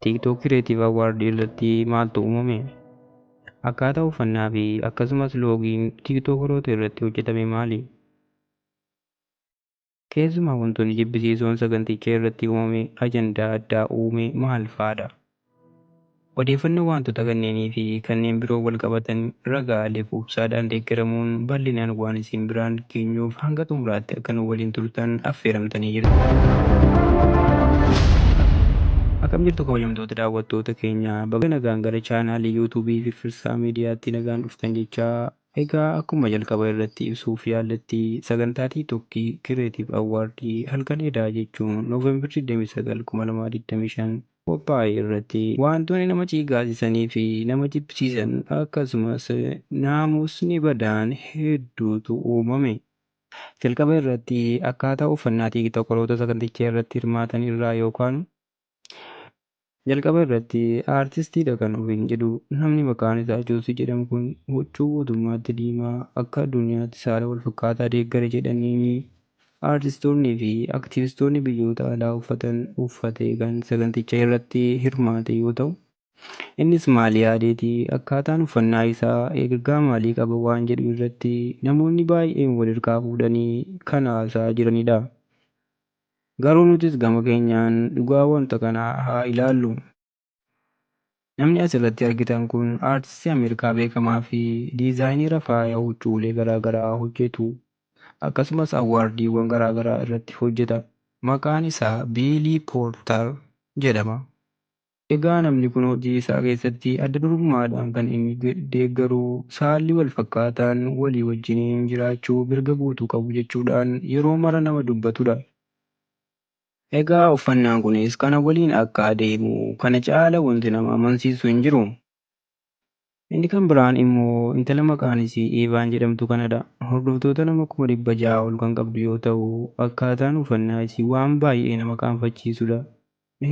TikTok Creative Award irratti maaltu uumame? Akkaataa uffannaa fi akkasumas loogiin tiiktookoroota irratti hojjetame maali? Keessumaa wantoonni jibbisiisoon saganticha irratti uumame ajandaa addaa uume maal fa'aadha? Odeeffannoo wantoota kanneenii fi kanneen biroo wal qabatan ragaalee quubsaadhaan deeggaramuun bal'inaan waan isin biraan geenyuuf hanga xumuraatti akka nu waliin turtan affeeramtanii jirtu. Akkam jirtu kabajamtoota daawwattoota keenya baga nagaan gara chaanaalii yuutuubii Firfirsaa Miidiyaatti nagaan dhuftan jechaa egaa akkuma jalqaba irratti ibsuuf yaalletti sagantaa tiiktookii Kireetiif Awwaardii halkan edaa jechuun Nooveembar 29 2025 qophaa'e irratti wantoonni nama ciigaasisanii fi nama jibbisiisan akkasumas naamusni badaan hedduutu uumame. Jalqaba irratti akkaataa uffannaa tiiktookoroota sagantichaa irratti hirmaatan irraa yookaan jalqaba irratti aartistiidha kan ofiin jedhu namni maqaan isaa Joosii jedhamu kun huccuu guutummaatti diimaa akka addunyaatti saala wal fakkaataa deeggare jedhanii aartistoonnii fi aktivistoonni biyyoota alaa uffatee kan saganticha irratti hirmaate yoo ta'u innis maali yaadeeti akkaataan uffannaa isaa ergaa maalii qaba waan jedhu irratti namoonni baay'een wal hirkaa fuudhanii kan haasaa jiranidha. Garuu nutis gama keenyaan dhugaa wanta kanaa haa ilaallu. Namni asirratti argitan kun aartistii Ameerikaa beekamaa fi diizaayinera faaya huccuulee garaagaraa hojjetu akkasumas awwaardiiwwan garaagaraa irratti hojjeta. Maqaan isaa Biilii Poortar jedhama. Egaa namni kun hojii isaa keessatti adda durummaadhaan kan inni deeggaru saalli wal fakkaataan walii wajjiniin jiraachuu mirga guutuu qabu jechuudhaan yeroo mara nama dubbatudha. Egaa uffannaan kunis kana waliin akka adeemu kana caala wanti nama amansiisu hin jiru. Inni kan biraan immoo intala maqaan ishee Eevaan jedhamtu kanadha. Hordoftoota nama 600 ol kan qabdu yoo ta'u akkaataan uffannaa ishee waan baay'ee nama qaanfachiisudha.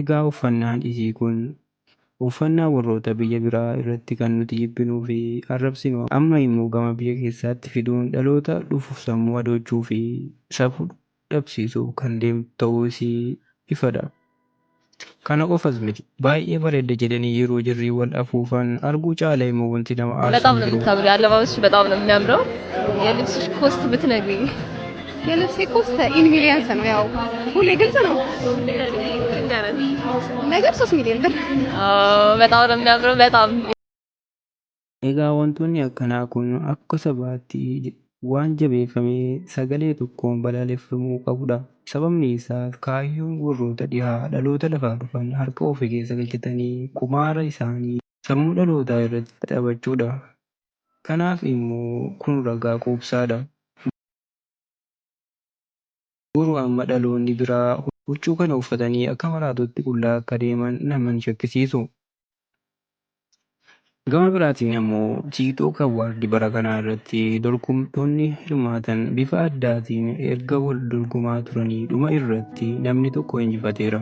Egaa uffannaan ishee kun uffannaa warroota biyya biraa irratti kan nuti jibbinuu fi arrabsinu amma immoo gama biyya keessaatti fiduun dhaloota dhufuuf sammuu adoochuu fi safuu dhabsiisuuf kan deemtu ta'uu ishee ifadha. Kana qofas miti baay'ee bareedda jedhanii yeroo jirrii wal afuufan arguu caala immoo wanti nama aarsu በጣም ነው የምታምሪው። አለባበስሽ በጣም ነው የሚያምረው። የልብስሽ ኮስት ብትነግሪኝ? የልብሴ ኮስት ኢንቪሊያንስ ነው። ያው ሁሌ ግልጽ ነው ነገር 3 ሚሊዮን ብር። በጣም ነው የሚያምረው በጣም Egaa wantoonni akkanaa kun akka sabaatti waan jabeeffamee sagalee tokkoon balaaleffamuu qabudha. Sababni isaas kaayyoon warroota dhihaa dhaloota lafaa dhufan harka ofii keessa galchatanii kumaara isaanii sammuu dhalootaa irratti taphachuudha. Kanaaf immoo kun ragaa quubsaadha. Boru amma dhaloonni biraa huccuu kana uffatanii akka maraatotti qullaa akka deeman nama hin shakkisiisu. Gama biraatiin immoo tiiktook awwaardii bara kanaa irratti dorgomtoonni hirmaatan bifa addaatiin erga wal dorgomaa turanii dhuma irratti namni tokko injifateera.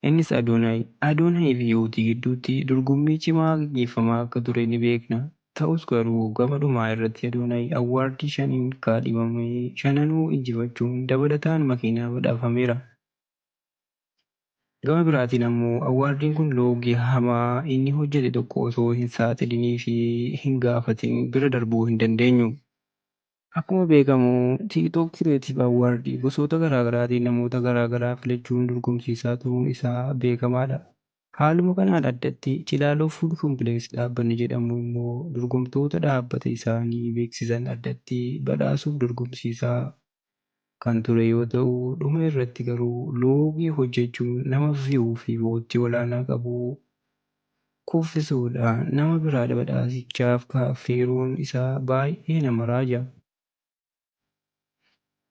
Innis Adoonaay. Adoonaay fi Yuutii gidduutti dorgommii cimaa gaggeeffamaa akka ture ni beekna. Ta'us garuu gama dhumaa irratti Adoonaay awwaardii 5 kaadhimamee 5 injifachuun dabalataan makiinaa badhaafameera. Gama biraatiin ammoo awwaardiin kun loogii hamaa inni hojjete tokko osoo hin saaxilinii fi hin gaafatin bira darbuu hin dandeenyu. Akkuma beekamu tiiktook kireetiif awwaardii gosoota garaagaraatiin namoota garaagaraa filachuun dorgomsiisaa turuun isaa beekamaadha. Haaluma kanaan addatti Cilaaloo Fuud Kompileeks dhaabbanni jedhamu immoo dorgomtoota dhaabbata isaanii beeksisan addatti badhaasuuf dorgomsiisaa kan ture yoo ta'u dhuma irratti garuu loogii hojjechuun nama viyuu fi wootii olaanaa qabu kuffisuudhaan nama biraa badhaasichaaf affeeruun isaa baay'ee nama raaja.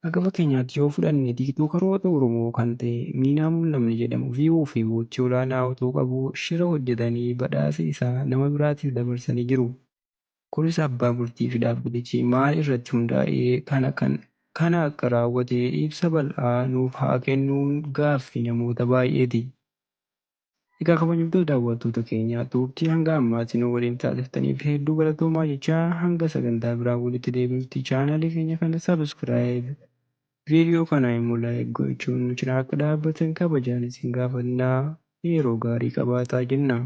Akka fakkeenyaatti yoo fudhanne tiiktookaroota Oromoo kan ta'e Miinaa Mul'amni jedhamu viyuu fi wootii olaanaa otoo qabu shira hojjetanii badhaasa isaa nama biraatiif dabarsanii jiru. Kunis abbaa murtii fi dhaabbatichi maal irratti hundaa'ee kana akka raawwate ibsa bal'aa nuuf haa kennuun gaaffii namoota baay'eeti. Egaa kabajamtoota daawwattoota keenyaa turtii hanga ammaatti nu waliin taasiftaniif hedduu galatoomaa jechaa hanga sagantaa biraa walitti deebinutti chaanaalii keenya kana sabiskiraayib viidiyoo kana immoo laayik gochuun cinaa akka dhaabbatan kabajaan isin gaafannaa. yeroo gaarii qabaataa jenna.